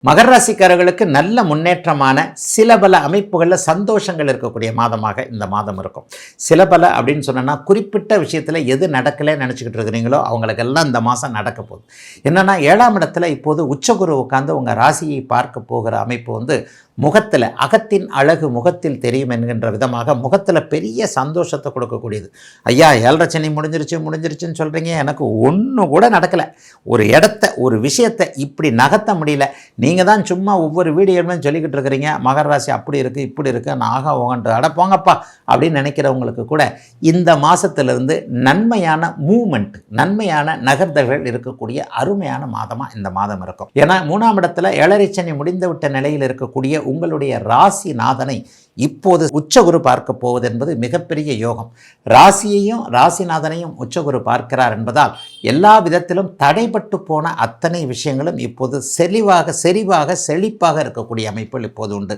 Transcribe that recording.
மகர ராசிக்காரர்களுக்கு நல்ல முன்னேற்றமான சில பல அமைப்புகளில் சந்தோஷங்கள் இருக்கக்கூடிய மாதமாக இந்த மாதம் இருக்கும். சில பல அப்படின்னு சொன்னோன்னா குறிப்பிட்ட விஷயத்தில் எது நடக்கலைன்னு நினச்சிக்கிட்டு இருக்கிறீங்களோ அவங்களுக்கெல்லாம் இந்த மாதம் நடக்க போகுது. என்னென்னா 7ஆம் இடத்துல இப்போது உச்சகுரு உட்காந்து உங்கள் ராசியை பார்க்க போகிற அமைப்பு முகத்தில் அகத்தின் அழகு முகத்தில் தெரியும் என்கின்ற விதமாக முகத்தில் பெரிய சந்தோஷத்தை கொடுக்கக்கூடியது. ஐயா 7.5 சனி முடிஞ்சிருச்சுன்னு சொல்கிறீங்க, எனக்கு ஒன்று கூட நடக்கலை, ஒரு இடத்த ஒரு விஷயத்தை இப்படி நகர்த்த முடியல, நீங்கள் தான் சும்மா ஒவ்வொரு வீடியோமே சொல்லிக்கிட்டு இருக்கிறீங்க மகர ராசி அப்படி இருக்குது இப்படி இருக்குது நாக ஓகன்ட்டு அடப்போங்கப்பா அப்படின்னு நினைக்கிறவங்களுக்கு கூட இந்த மாதத்திலிருந்து நன்மையான மூமெண்ட் நன்மையான நகர்தல்கள் இருக்கக்கூடிய அருமையான மாதமாக இந்த மாதம் இருக்கும். ஏன்னா 3ஆம் இடத்துல 7.5 சனி முடிந்துவிட்ட நிலையில் இருக்கக்கூடிய உங்களுடைய ராசிநாதனை இப்போது உச்சகுரு பார்க்க போவது என்பது மிகப்பெரிய யோகம். ராசியையும் ராசிநாதனையும் உச்சகுரு பார்க்கிறார் என்பதால் எல்லா விதத்திலும் தடைபட்டு போன அத்தனை விஷயங்களும் இப்போது செழிப்பாக இருக்கக்கூடிய அமைப்புகள் இப்போது உண்டு.